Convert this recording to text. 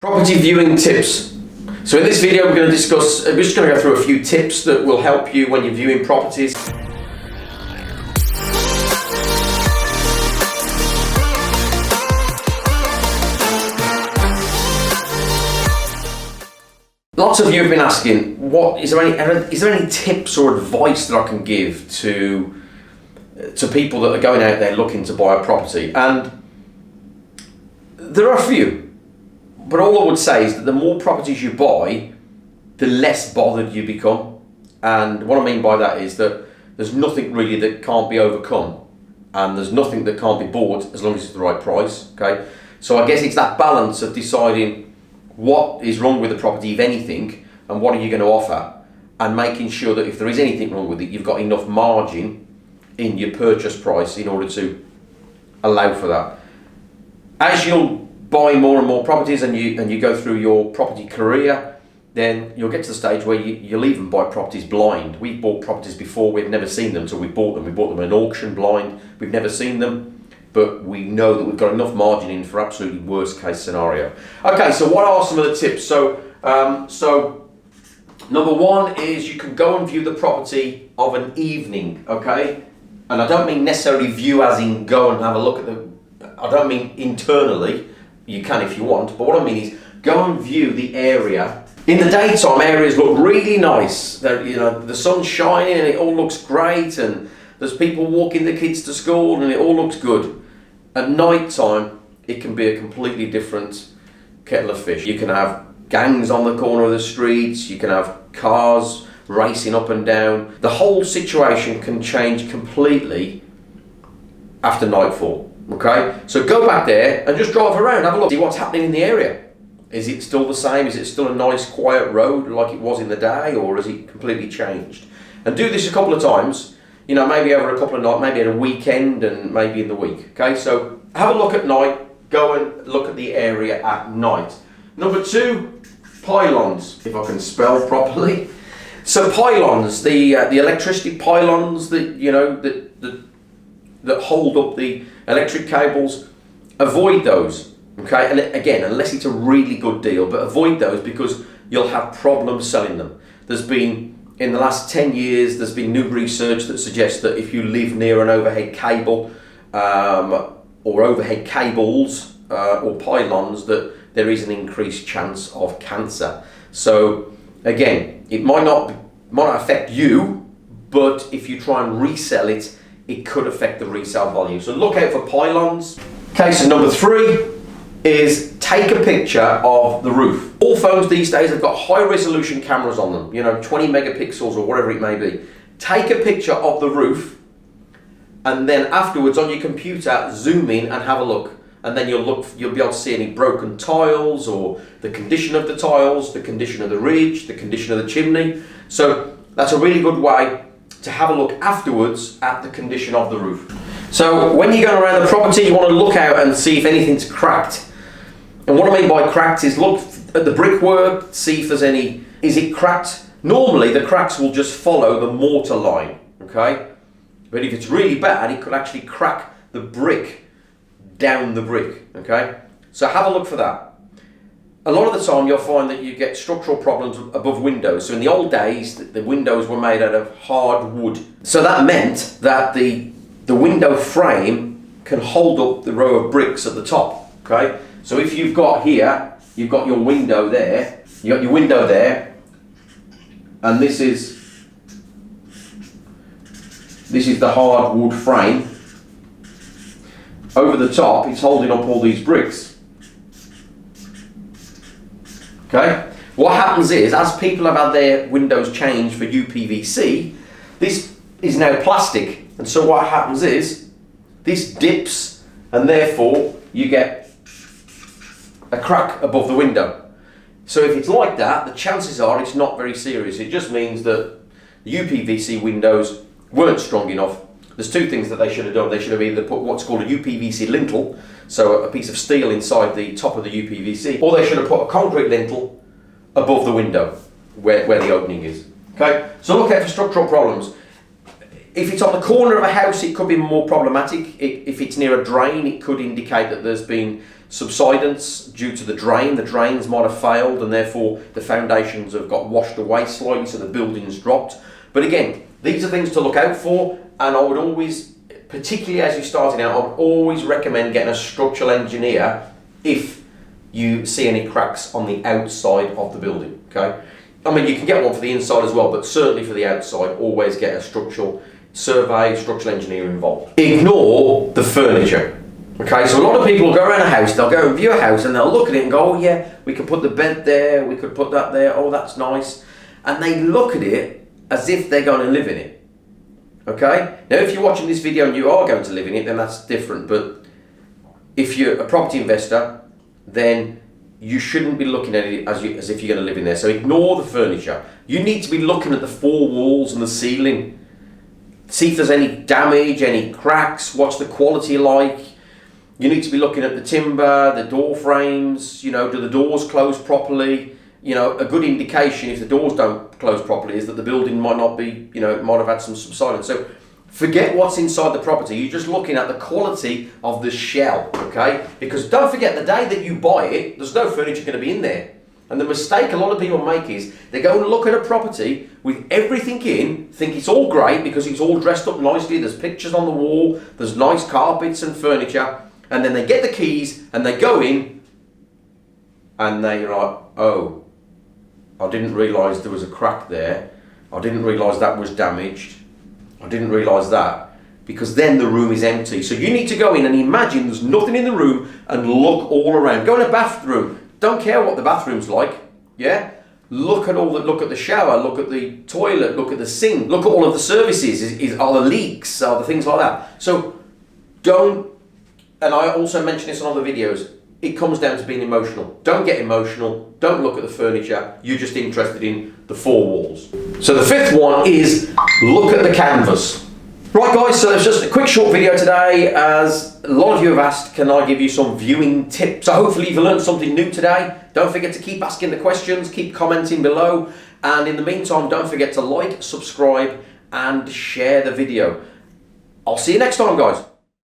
Property viewing tips. So in this video we're going to discuss, we're just going to go through a few tips that will help you when you're viewing properties. Lots of you have been asking, is there any tips or advice that I can give to people that are going out there looking to buy a property? And there are a few. But all I would say is that the more properties you buy, the less bothered you become. And what I mean by that is that there's nothing really that can't be overcome. And there's nothing that can't be bought as long as it's the right price, okay? So I guess it's that balance of deciding what is wrong with the property, if anything, and what are you going to offer, and making sure that if there is anything wrong with it, you've got enough margin in your purchase price in order to allow for that. As you'll buy more and more properties and you go through your property career, then you'll get to the stage where you'll even buy properties blind. We've bought properties before, we've never seen them until we bought them. We bought them at an auction blind, we've never seen them, but we know that we've got enough margin in for absolutely worst case scenario. Okay, so what are some of the tips? So number one is you can go and view the property of an evening, okay? And I don't mean necessarily view as in go and have a look at I don't mean internally. You can if you want, but what I mean is go and view the area. In the daytime, areas look really nice. The sun's shining and it all looks great, and there's people walking their kids to school and it all looks good. At night time, it can be a completely different kettle of fish. You can have gangs on the corner of the streets, you can have cars racing up and down. The whole situation can change completely after nightfall. Okay, so go back there and just drive around, have a look, see what's happening in the area. Is it still the same? Is it still a nice quiet road like it was in the day, or has it completely changed? And do this a couple of times, maybe over a couple of nights, maybe at a weekend and maybe in the week. Okay, so have a look at night, go and look at the area at night. Number two, pylons, if I can spell properly. So pylons, the electricity pylons that hold up the electric cables, avoid those, okay? And again, unless it's a really good deal, but avoid those because you'll have problems selling them. There's been, in the last 10 years, there's been new research that suggests that if you live near an overhead cable or overhead cables or pylons, that there is an increased chance of cancer. So again, it might not affect you, but if you try and resell it, it could affect the resale value. So look out for pylons. Okay, so number three is take a picture of the roof. All phones these days have got high resolution cameras on them, 20 megapixels or whatever it may be. Take a picture of the roof and then afterwards on your computer, zoom in and have a look. And then you'll be able to see any broken tiles or the condition of the tiles, the condition of the ridge, the condition of the chimney. So that's a really good way to have a look afterwards at the condition of the roof. So when you're going around the property, you want to look out and see if anything's cracked. And what I mean by cracked is look at the brickwork, see if there's any, is it cracked? Normally the cracks will just follow the mortar line, okay? But if it's really bad, it could actually crack the brick down the brick, okay? So have a look for that. A lot of the time you'll find that you get structural problems above windows. So in the old days, the windows were made out of hard wood. So that meant that the window frame can hold up the row of bricks at the top, okay? So if you've got here, you've got your window there, and this is the hard wood frame. Over the top, it's holding up all these bricks. Okay, what happens is, as people have had their windows changed for UPVC, this is now plastic, and so what happens is, this dips, and therefore you get a crack above the window. So if it's like that, the chances are it's not very serious. It just means that the UPVC windows weren't strong enough. There's two things that they should have done. They should have either put what's called a UPVC lintel, so a piece of steel inside the top of the UPVC, or they should have put a concrete lintel above the window where the opening is. Okay, so look out for structural problems. If it's on the corner of a house, it could be more problematic. If it's near a drain, it could indicate that there's been subsidence due to the drain. The drains might have failed and therefore the foundations have got washed away slightly, so the building's dropped. But again, these are things to look out for, and I would always, particularly as you're starting out, I would always recommend getting a structural engineer if you see any cracks on the outside of the building, okay? I mean, you can get one for the inside as well, but certainly for the outside, always get a structural survey, structural engineer involved. Ignore the furniture, okay? So a lot of people will go around a house, they'll go and view a house and they'll look at it and go, oh yeah, we could put the bed there, we could put that there, oh that's nice. And they look at it as if they're going to live in it, okay? Now if you're watching this video and you are going to live in it, then that's different, but if you're a property investor, then you shouldn't be looking at it as if you're going to live in there. So ignore the furniture. You need to be looking at the four walls and the ceiling. See if there's any damage, any cracks, what's the quality like. You need to be looking at the timber, the door frames, you know, do the doors close properly? You know, a good indication if the doors don't close properly is that the building might not be, you know, it might have had some subsidence. So forget what's inside the property. You're just looking at the quality of the shell, okay? Because don't forget, the day that you buy it, there's no furniture going to be in there. And the mistake a lot of people make is they go and look at a property with everything in, think it's all great because it's all dressed up nicely, there's pictures on the wall, there's nice carpets and furniture, and then they get the keys and they go in and they're like, oh, I didn't realise there was a crack there, I didn't realise that was damaged, I didn't realise that, because then the room is empty. So you need to go in and imagine there's nothing in the room and look all around. Go in a bathroom. Don't care what the bathroom's like. Yeah? Look at the shower, look at the toilet, look at the sink, look at all of the services. Are there leaks? Are there things like that? So don't, and I also mentioned this in other videos, it comes down to being emotional. Don't get emotional. Don't look at the furniture. You're just interested in the four walls. So the fifth one is look at the canvas. Right guys, so it's just a quick short video today, as a lot of you have asked, can I give you some viewing tips? So hopefully you've learned something new today. Don't forget to keep asking the questions, keep commenting below, and in the meantime, don't forget to like, subscribe, and share the video. I'll see you next time, guys.